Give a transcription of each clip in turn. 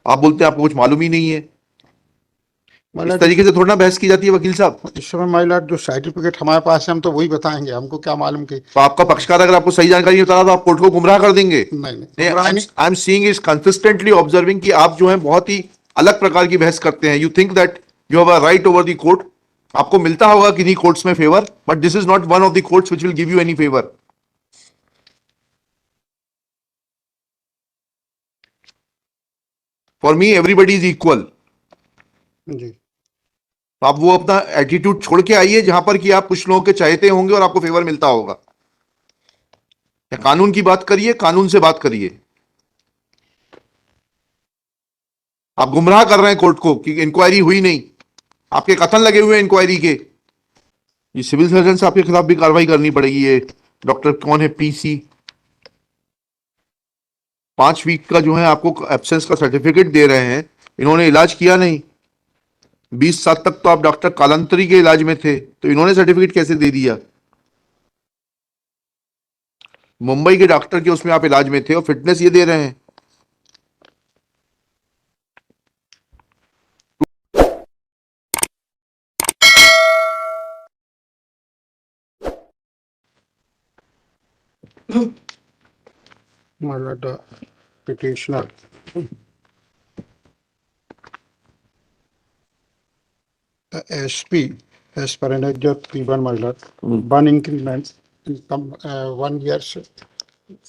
आप बोलते हैं आपको कुछ मालूम ही नहीं है। इस मतलब तरीके से थोड़ा ना बहस की जाती है वकील साहब। इस समय माइलॉट जो सर्टिफिकेट हमारे पास है हम तो वही बताएंगे, हमको क्या मालूम कि तो आपका पक्षकार अगर आपको सही जानकारी नहीं बता रहा तो आप कोर्ट को गुमराह कर देंगे। नहीं नहीं गुमराह नहीं। I am seeing is consistently observing कि आप जो है बहुत ही अलग प्रकार की बहस करते हैं। You think that you have a right over the court. आपको मिलता होगा किन्हीं कोर्ट्स में favour, but this is not one of the courts which will give you any favour. For me everybody is equal. जी तो आप वो अपना एटीट्यूड छोड़ के आइए जहां पर कि आप कुछ लोगों के चाहते होंगे और आपको फेवर मिलता होगा। या कानून की बात करिए, कानून से बात करिए। आप गुमराह कर रहे हैं कोर्ट को कि इंक्वायरी हुई नहीं। आपके कथन लगे हुए हैं इंक्वायरी के। ये सिविल सर्जन से आपके खिलाफ भी कार्रवाई करनी पड़ेगी। ये डॉक्टर कौन है, पीसी, 5 वीक का जो है आपको एब्सेंस का सर्टिफिकेट दे रहे हैं। इन्होंने इलाज किया नहीं। 20 साल तक तो आप डॉक्टर कालंतरी के इलाज में थे, तो इन्होंने सर्टिफिकेट कैसे दे दिया? मुंबई के डॉक्टर के उसमें आप इलाज में थे और फिटनेस ये दे रहे हैं। My lord petitioner SP as per annexure P1 my lord one increment in 1 year से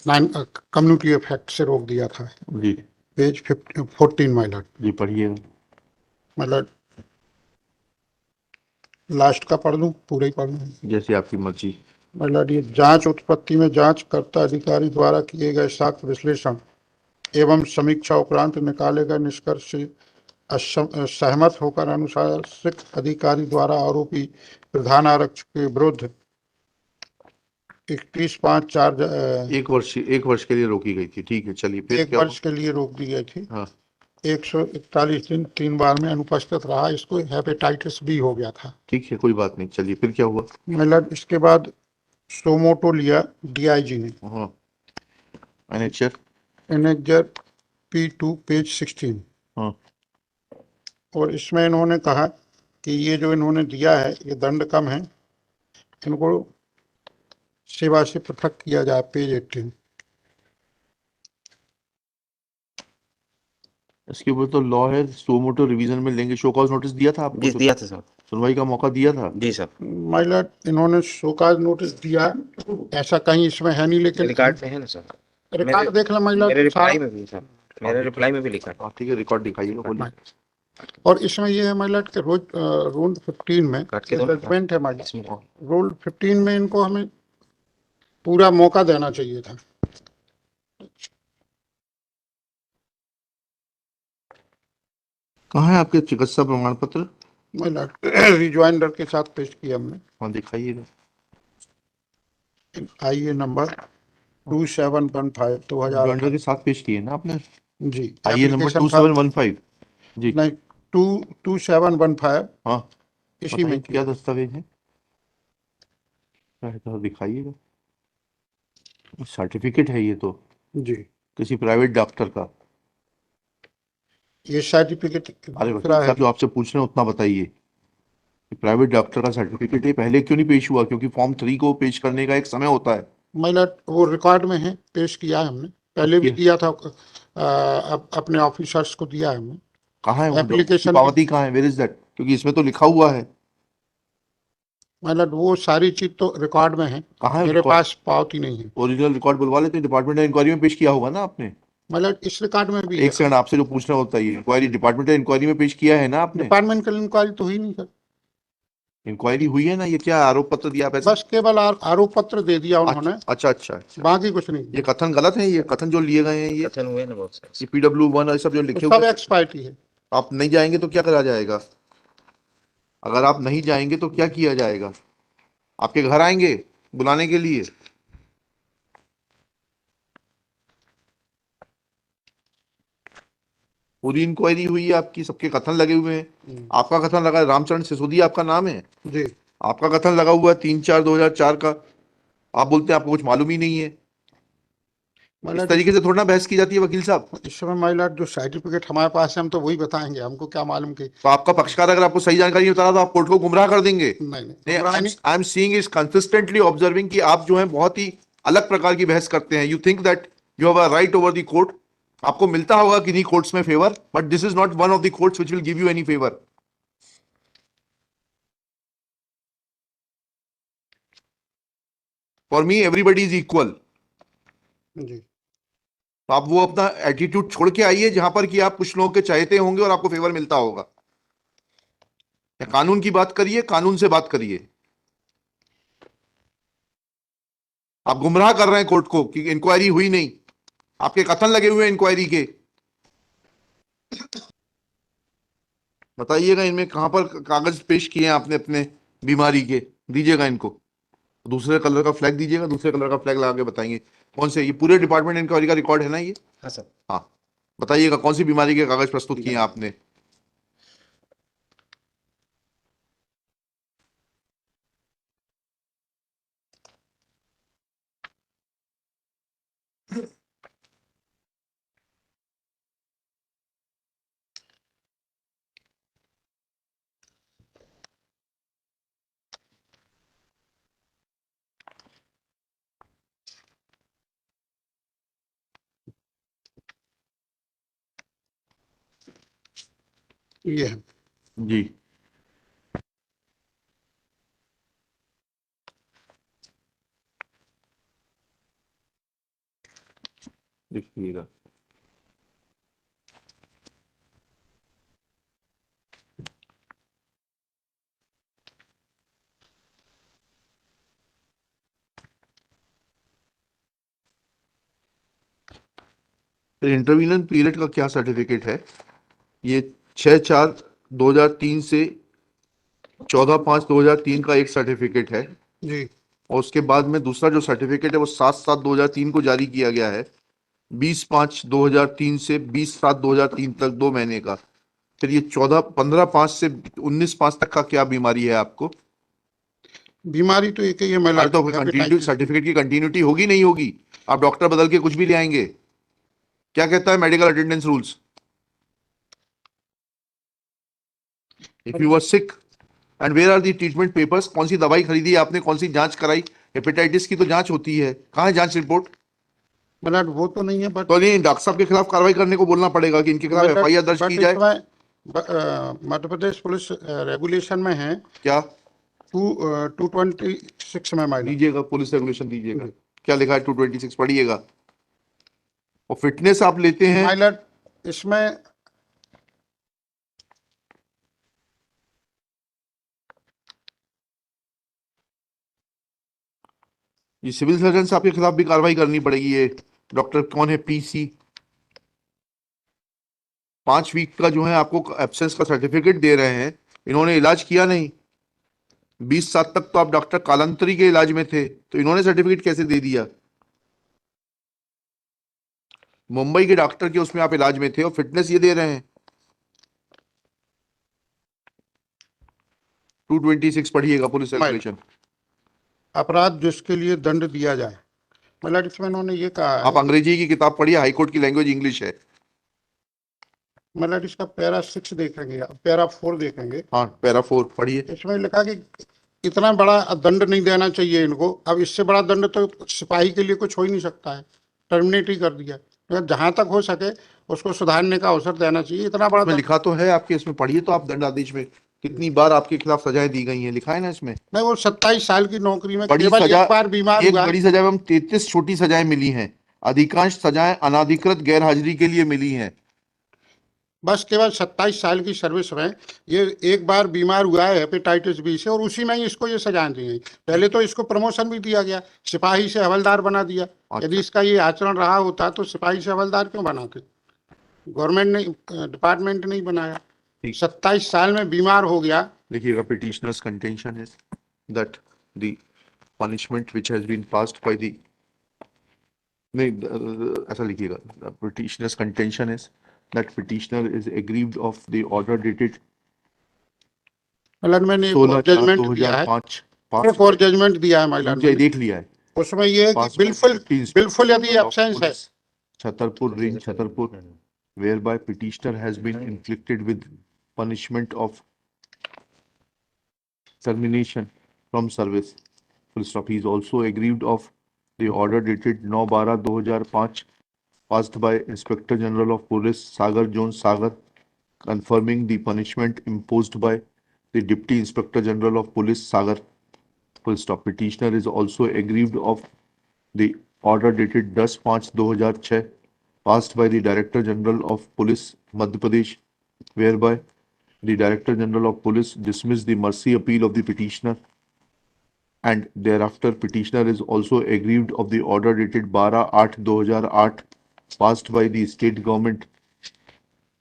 9 कम्युनिटी इफेक्ट से रोक दिया था जी पेज 14 माइलॉट। जी पढ़िए। मतलब लास्ट का पढ़ लूं, पूरा ही पढ़ लूं? जैसे आपकी मर्जी। मतलब ये जांच उत्पत्ति में जांचकर्ता अधिकारी द्वारा किए गए साक्ष्य विश्लेषण एवं समीक्षा उपरांत निकाले गए निष्कर्ष से सहमत होकर अनुशासित अधिकारी द्वारा आरोपी प्रधान आरक्षक के विरुद्ध 31/5/4 एक वर्ष के लिए रोकी गई थी। ठीक है, चलिए फिर 1 क्या वर्ष के लिए रोक दी गई थी। हाँ 141 दिन 3 बार में अनुपस्थित रहा। इसको हेपेटाइटिस बी हो गया था। ठीक है, कोई बात नहीं। चलिए फिर क्या हुआ? मतलब इसके बाद सोमोटो लिया DIG ने। हाँ मैनेजर। Annexure P2 page 16। हाँ और इसमें इन्होंने कहा कि ये जो इन्होंने दिया है ये दंड कम है, इनको सेवा से पृथक किया जाए, पेज 18। इसके ऊपर तो लॉ है, सोमोटो रिवीजन में लेंगे। शो कॉज नोटिस दिया था आपको? जी दिया था सर। सुनवाई का मौका दिया था? जी सर, माइलॉट इन्होंने शोकाज नोटिस दिया, ऐसा कहीं इसमें है नहीं, लेकिन रिकॉर्ड में है ना सर। रिकॉर्ड देख लो माइलॉट। मेरे रिप्लाई में भी सर, मेरे रिप्लाई में भी लिखा है। ठीक है, रिकॉर्ड दिखाइएगा, बोलिए। और इसमें ये है माइलॉट के रोज रूल 15 में काट के दो। जजमेंट है माइलॉट। इसमें रूल 15 में इनको हमें पूरा मौका देना चाहिए था। कहाँ है आपके चिकित्सा प्रमाण पत्र? माइलॉट रिज्वाइंडर के साथ पेश किया हमने। हाँ दिखाइएगा। IA number 2715 joinder 2018। के साथ पेश किए ना आपने? जी आइए नंबर एप्लीकेशन 2715। जी नहीं 2715 हाँ इसी बताइए, में क्या दस्तावेज है? क्या है तो दिखाइएगा। सर्टिफिकेट है ये तो, जी किसी प्राइवेट डॉक्टर का। ये सर्टिफिकेट अरे वकील दूसरा है। साहब, जो आपसे पूछ रहे हैं उतना बताइए। प्राइवेट डॉक्टर का सर्टिफिकेट है, पहले क्यों नहीं पेश हुआ? क्योंकि फॉर्म 3 को पेश करने का एक समय होता है। माइलॉट वो रिकॉर्ड में है, पेश किया है हमने, पहले भी किया? किया था। अपने ऑफिसर्स को दिया है हमने कहाँ है वो एप्लीकेशन। पावती? कहाँ है? Where is that? क्योंकि इसमें तो लिखा हुआ है। माइलॉट वो सारी चीज तो रिकॉर्ड में है, कहाँ है मेरे रिकॉर्ड? पास पावती नहीं है। ओरिजिनल रिकॉर्ड बुलवा लेते हैं, डिपार्टमेंट इंक्वायरी में पेश किया होगा ना आपने। माइलॉट इस रिकॉर्ड में भी है। एक सेकंड, आपसे जो पूछना होता है, इंक्वायरी डिपार्टमेंट इंक्वायरी में पेश किया है ना आपने? डिपार्टमेंटल इंक्वायरी तो हुई नहीं सर, इंक्वायरी हुई है ना? ये क्या आरोप पत्र दिया आप ऐसे? बस केवल आरोप पत्र दे दिया उन्होंने, अच्छा अच्छा अच्छा। बाकी कुछ नहीं। ये कथन गलत है, ये कथन जो लिए गए हैं, ये कथन हुए ना बहुत सारे। PW1 और सब जो लिखे सब हुए। एक्सपायरी है। आप नहीं जाएंगे तो क्या करा जाएगा? अगर आप नहीं जाएंगे तो क्या किया जाएगा? आपके घर आएंगे बुलाने के लिए? पूरी इंक्वायरी हुई है आपकी, सबके कथन लगे हुए हैं। आपका कथन लगा है, रामचरण सिसोदिया आपका नाम है। जी आपका कथन लगा हुआ है 3/4/2004 का। आप बोलते हैं आपको कुछ मालूम ही नहीं है। इस मतलब तरीके से थोड़ा ना बहस की जाती है वकील साहब। इस समय माइलर जो सर्टिफिकेट हमारे पास है हम तो वही बताएंगे, हमको क्या मालूम कि तो आपका पक्षकार अगर आपको सही जानकारी नहीं बता रहा तो आप कोर्ट को गुमराह कर देंगे। नहीं नहीं, गुमराह नहीं। I am seeing is consistently observing कि आप जो है बहुत ही अलग प्रकार की बहस करते हैं। You think that you have a right over the court. आपको मिलता होगा किन्हीं कोर्ट्स में favour, but this is not one of the courts which will give you any favour. For me everybody is equal. जी तो आप वो अपना एटीट्यूड छोड़ के आइए जहां पर कि आप कुछ लोगों के चाहते होंगे और आपको फेवर मिलता होगा। या कानून की बात करिए, कानून से बात करिए। आप गुमराह कर रहे हैं कोर्ट को कि इंक्वायरी हुई नहीं। आपके कथन लगे हुए हैं इंक्वायरी के। बताइएगा इनमें कहां पर कागज पेश किए हैं आपने अपने बीमारी के। दीजिएगा इनको दूसरे कलर का फ्लैग दीजिएगा, दूसरे कलर का फ्लैग लगा के बताएंगे कौन से। ये पूरे डिपार्टमेंट इंक्वायरी का रिकॉर्ड है ना ये? हाँ सर। हाँ, बताइएगा कौन सी बीमारी के कागज प्रस्तुत किए हैं आपने। ये है। जी देखिएगा। इंटरवीनन पीरियड का क्या सर्टिफिकेट है? ये 6/4/2003 से 14/5/2003 का एक सर्टिफिकेट है। जी और उसके बाद में दूसरा जो सर्टिफिकेट है वो 7/7/2003 को जारी किया गया है। 20/5/2003 से 20/7/2003 तक 2 महीने का। फिर ये 15/5 से 19/5 तक का क्या बीमारी है आपको? बीमारी तो एक ही है अरे माइलर, तो कंटिन्यू सर्टिफिकेट की कंटिन्यूटी होगी नहीं होगी? आप डॉक्टर बदल के कुछ भी ले आएंगे। क्या कहता है medical attendance rules? If you are sick and where are the treatment papers? कौन सी दवाई खरीदी आपने, कौन सी जांच कराई? हेपेटाइटिस की तो जांच होती है, कहाँ है जांच रिपोर्ट? मतलब वो तो नहीं है बट तो नहीं, डॉक्टर साहब के खिलाफ कार्रवाई करने को बोलना पड़ेगा कि इनके खिलाफ मतलब एफआईआर दर्ज की बट इस जाए। समय मध्य प्रदेश पुलिस रेगुलेशन में है क्या 226 में माइलर। दीजिएगा, पुलिस रेगुलेशन दीजिएगा। क्या लिखा है 226 पढ़िएगा। और फिटनेस आप लेते हैं। माइलर इसमें ये सिविल सर्जन से आपके खिलाफ भी कार्रवाई करनी पड़ेगी। ये डॉक्टर कौन है, पीसी? 5 वीक का जो है आपको एब्सेंस का सर्टिफिकेट दे रहे हैं, इन्होंने इलाज किया नहीं। 20 साल तक तो आप डॉक्टर कालांतरी के इलाज में थे, तो इन्होंने सर्टिफिकेट कैसे दे दिया? मुंबई के डॉक्टर के उसमें आप इलाज में थे और फिटनेस ये दे रहे हैं। 226 पढ़िएगा, पुलिस माइलर रेगुलेशन। अपराध जिसके लिए दंड दिया जाए, मतलब इसमें उन्होंने ये कहा आप है, अंग्रेजी की किताब पढ़िए, हाईकोर्ट की लैंग्वेज इंग्लिश है। मतलब इसका पैरा 6 देखेंगे, पैरा 4 देखेंगे। हाँ, पैरा 4 पढ़िए। इसमें लिखा कि इतना बड़ा दंड नहीं देना चाहिए इनको। अब इससे बड़ा दंड तो सिपाही के लिए कुछ हो ही नहीं सकता है, टर्मिनेट ही कर दिया। तो जहां तक हो सके उसको सुधारने का अवसर देना चाहिए। इतना बड़ा इसमें दंड लिखा तो है आपके, इसमें पढ़िए तो आप दंडादेश में कितनी बार आपके खिलाफ सजाएं दी गई हैं, लिखा है ना इसमें। नहीं, वो 27 साल की नौकरी में बड़ी केवल सजा, एक बार बीमार एक हुआ। बड़ी सजा एवं 33 छोटी सजाएं मिली हैं। अधिकांश सजाएं अनाधिकृत गैर हाजिरी के लिए मिली हैं। बस केवल 27 साल की सर्विस में ये एक बार बीमार हुआ है हेपेटाइटिस बी से, और उसी में ही इसको ये सजा दी गई। पहले तो इसको प्रमोशन भी दिया गया, सिपाही से हवलदार बना दिया। अच्छा। यदि इसका ये आचरण रहा होता तो सिपाही से हवलदार क्यों बनाते? गवर्नमेंट ने, डिपार्टमेंट नहीं बनाया। ठीक। 27 साल में बीमार हो गया। लिखिएगा, petitioner's contention is that the punishment which has been passed by the, नहीं ऐसा लिखिएगा, petitioner's contention is that petitioner is aggrieved of the order dated मतलब मैंने 16/4/2005 एक और जजमेंट दिया है महिला मुझे ने। देख लिया है। उसमें ये है कि पास बिल्कुल 15 बिल्कुल यदि of एब्सेंस है police Chhatarpur Range, Chhatarpur, whereby petitioner has been inflicted with punishment of termination from service. Full stop. He is also aggrieved of the order dated 9/12/2005 passed by Inspector General of Police Sagar Jones Sagar, confirming the punishment imposed by the Deputy Inspector General of Police Sagar. Full stop. Petitioner is also aggrieved of the order dated 10/5/2006 passed by the Director General of Police Madhya Pradesh, whereby the Director General of Police dismissed the mercy appeal of the petitioner, and thereafter petitioner is also aggrieved of the order dated 12/8/2008 passed by the state government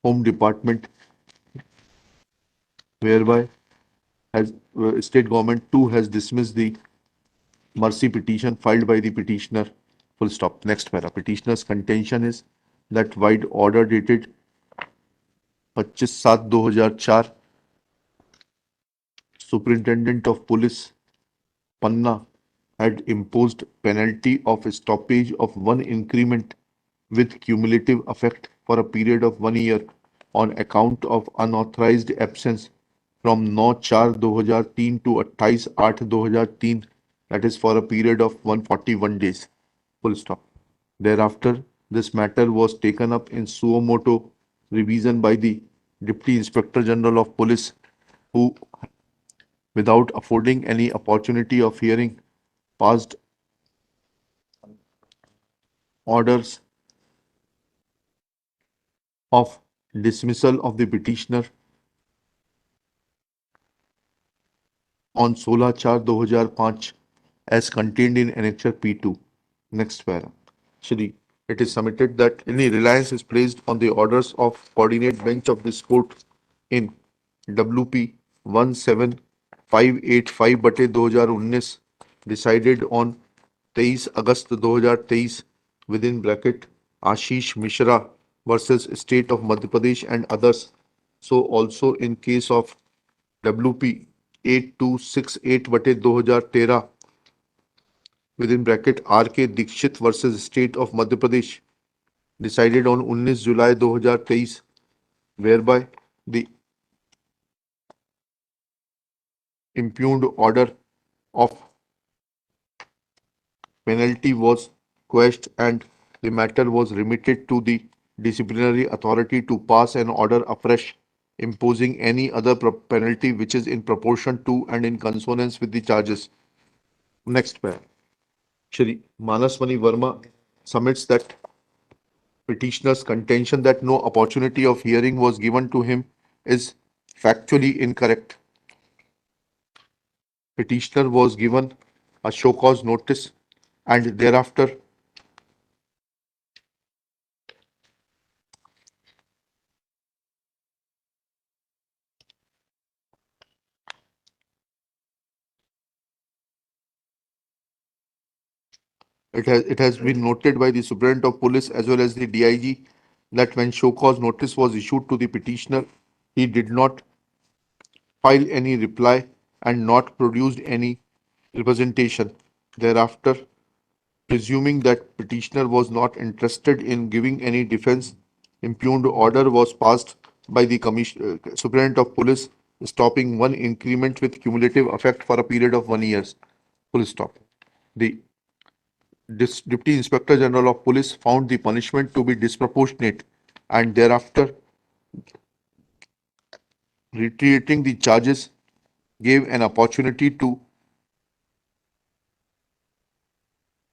home department, whereby has state government too has dismissed the mercy petition filed by the petitioner. Full stop. Next para. Petitioner's contention is that while order dated 25/7/2004 Superintendent of Police Panna had imposed penalty of stoppage of one increment with cumulative effect for a period of 1 year on account of unauthorized absence from 9/4/2003 to 28/8/2003, that is for a period of 141 days. Full stop. Thereafter, this matter was taken up in suo motu revision by the Deputy Inspector General of Police, who, without affording any opportunity of hearing, passed orders of dismissal of the petitioner on 16/4/2005 as contained in Annexure P2. Next para. Shri, it is submitted that any reliance is placed on the orders of coordinate bench of this court in WP 17585/2019 decided on 23 August 2023 within bracket Ashish Mishra versus State of Madhya Pradesh and others. So also in case of WP 8268/2013 within bracket RK Dikshit versus State of Madhya Pradesh decided on 19 July 2023, whereby the impugned order of penalty was quashed and the matter was remitted to the disciplinary authority to pass an order afresh imposing any other penalty which is in proportion to and in consonance with the charges. Next pair. Shri Manasmani Verma submits that petitioner's contention that no opportunity of hearing was given to him is factually incorrect. Petitioner was given a show cause notice and thereafter it has been noted by the Superintendent of Police as well as the DIG that when show cause notice was issued to the petitioner, he did not file any reply and not produced any representation. Thereafter, presuming that petitioner was not interested in giving any defense, impugned order was passed by the Superintendent of Police stopping one increment with cumulative effect for a period of 1 year. Full stop. The Deputy Inspector General of Police found the punishment to be disproportionate and thereafter, reiterating the charges, gave an opportunity to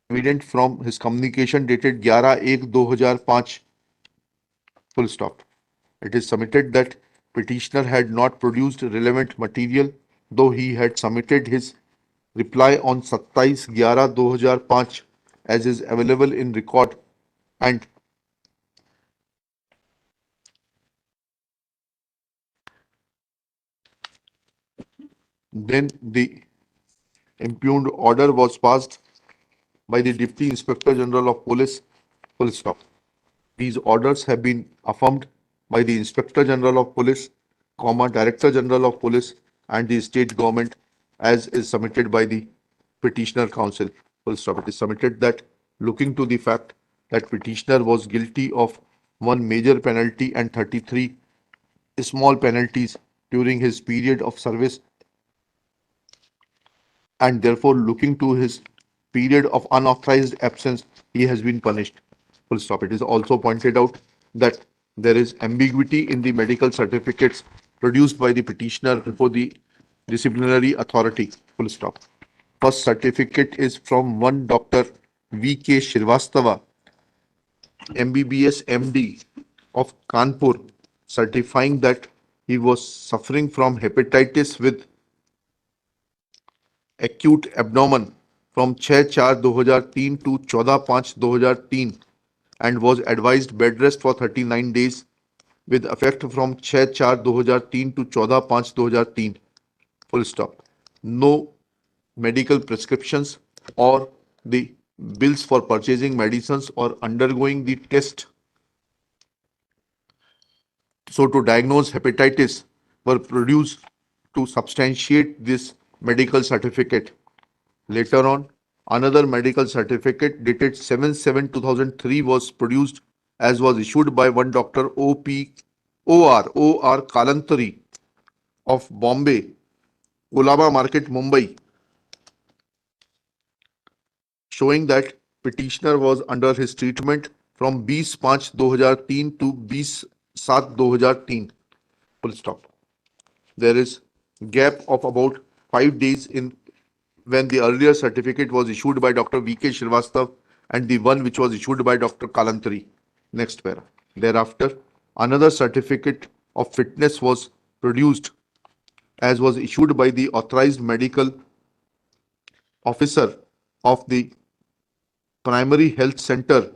evident from his communication dated 11/1/2005. Full stop. It is submitted that petitioner had not produced relevant material, though he had submitted his reply on 27/11/2005 as is available in record, and then the impugned order was passed by the Deputy Inspector General of Police. Full stop. These orders have been affirmed by the Inspector General of Police, Director General of Police, and the state government as is submitted by the petitioner counsel. Full stop. It is submitted that looking to the fact that petitioner was guilty of one major penalty and 33 small penalties during his period of service, and therefore looking to his period of unauthorized absence, he has been punished. Full stop. It is also pointed out that there is ambiguity in the medical certificates produced by the petitioner before the disciplinary authority. Full stop. First certificate is from one Dr. V.K. Shrivastava, MBBS MD of Kanpur, certifying that he was suffering from hepatitis with acute abdomen from 6/4/2003 to 14/5/2003 and was advised bed rest for 39 days with effect from 6/4/2003 to 14/5/2003. Full stop. No medical prescriptions or the bills for purchasing medicines or undergoing the test so to diagnose hepatitis were produced to substantiate this medical certificate. Later on, another medical certificate dated 7/7/2003 was produced, as was issued by one Dr. O.R. Kalantari of Bombay, Kolaba Market, Mumbai, showing that petitioner was under his treatment from 20/5/2003 to 20/7/2003. Full stop. There is gap of about 5 days in when the earlier certificate was issued by Dr. V.K. Shrivastava and the one which was issued by Dr. Kalantari. Next para. Thereafter, another certificate of fitness was produced, as was issued by the authorized medical officer of the primary health center,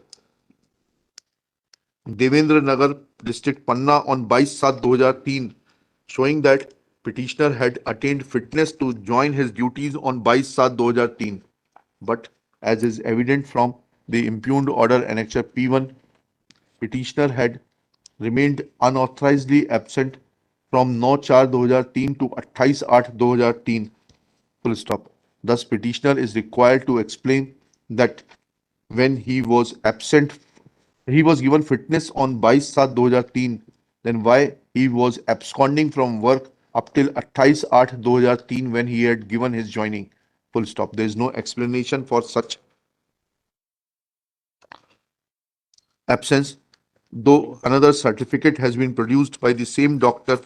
Devendra Nagar district, Panna, on 22/7/2003, showing that petitioner had attained fitness to join his duties on 22/7/2003. But as is evident from the impugned order annexure P1, petitioner had remained unauthorizedly absent from 9/4/2003 to 28/8/2003. Full stop. Thus, petitioner is required to explain that when he was absent, he was given fitness on 22/7/2003, then why he was absconding from work up till 28/8/2003 when he had given his joining. Full stop. There is no explanation for such absence, though another certificate has been produced by the same doctor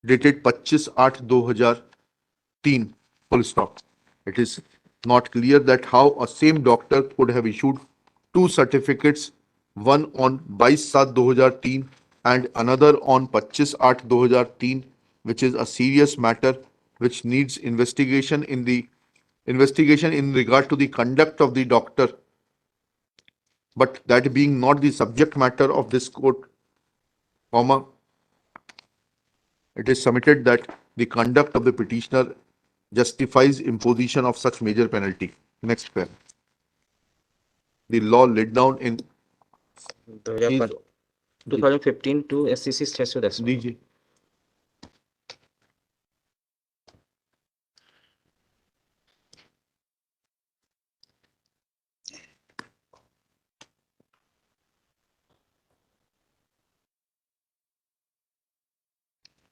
dated 25/8/2003. Full stop. It is not clear that how a same doctor could have issued two certificates, one on 22/7/2003 and another on 25/8/2003, which is a serious matter which needs investigation in regard to the conduct of the doctor. But that being not the subject matter of this court, comma, it is submitted that the conduct of the petitioner justifies imposition of such major penalty. Next pair. The law laid down in 2015 to SCC 610. DJ.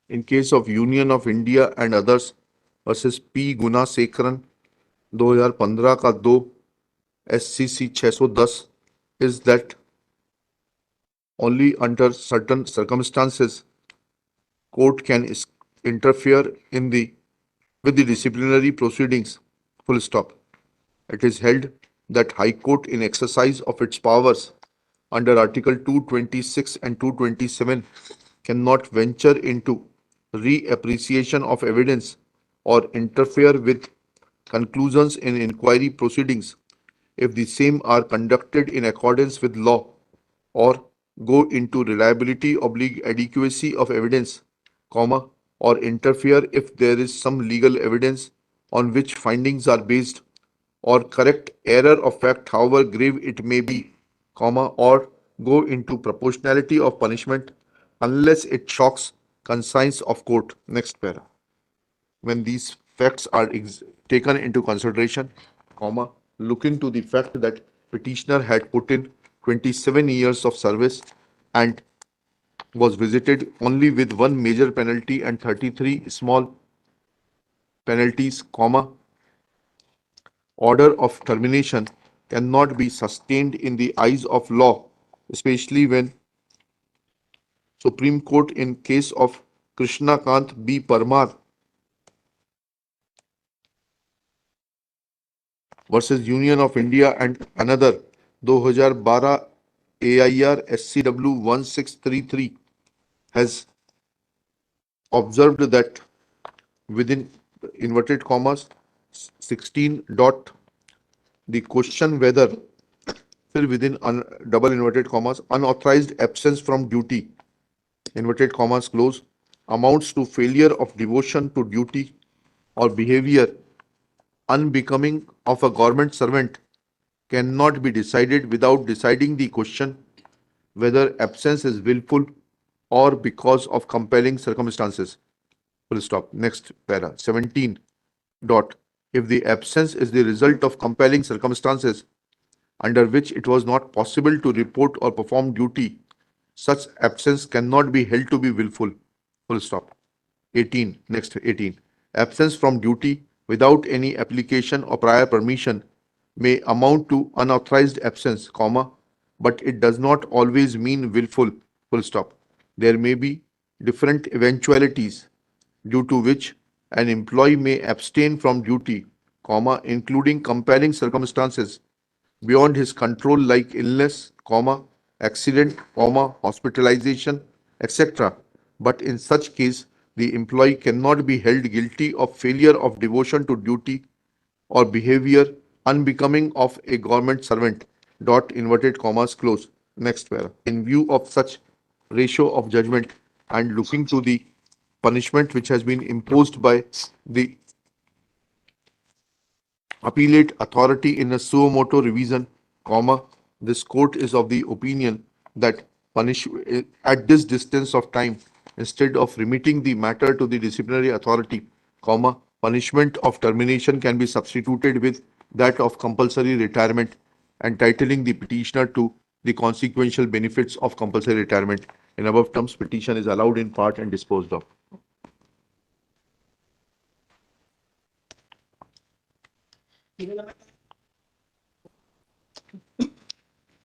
In case of Union of India and others versus P. Guna Sekran 2015 का 2 SCC 610 is that only under certain circumstances court can interfere in the with the disciplinary proceedings. Full stop. It is held that High Court, in exercise of its powers under Article 226 and 227, cannot venture into reappreciation of evidence or interfere with conclusions in inquiry proceedings if the same are conducted in accordance with law or go into reliability / adequacy of evidence, comma, or interfere if there is some legal evidence on which findings are based, or correct error of fact, however grave it may be, comma, or go into proportionality of punishment unless it shocks conscience of court. Next para. When these facts are taken into consideration, comma, looking to the fact that petitioner had put in 27 years of service and was visited only with one major penalty and 33 small penalties, comma, order of termination cannot be sustained in the eyes of law, especially when Supreme Court in case of Krishna Kant B. Parmar versus Union of India and another 2012 AIR SCW 1633 has observed that within inverted commas 16 dot the question whether fill within double inverted commas unauthorized absence from duty inverted commas close amounts to failure of devotion to duty or behavior unbecoming of a government servant cannot be decided without deciding the question whether absence is willful or because of compelling circumstances. Full stop. Next para. 17 dot. If the absence is the result of compelling circumstances under which it was not possible to report or perform duty, such absence cannot be held to be willful. Full stop. 18. Next 18. Absence from duty without any application or prior permission may amount to unauthorized absence, comma, but it does not always mean willful. Full stop. There may be different eventualities due to which an employee may abstain from duty, comma, including compelling circumstances beyond his control like illness, comma, accident, comma, hospitalization, etc. But in such case, the employee cannot be held guilty of failure of devotion to duty or behavior unbecoming of a government servant. Dot inverted commas close. Next para. In view of such ratio of judgment and looking to the punishment which has been imposed by the appellate authority in a suo motu revision, comma, this court is of the opinion that at this distance of time, instead of remitting the matter to the disciplinary authority, comma, punishment of termination can be substituted with that of compulsory retirement, entitling the petitioner to the consequential benefits of compulsory retirement. In above terms, petition is allowed in part and disposed of.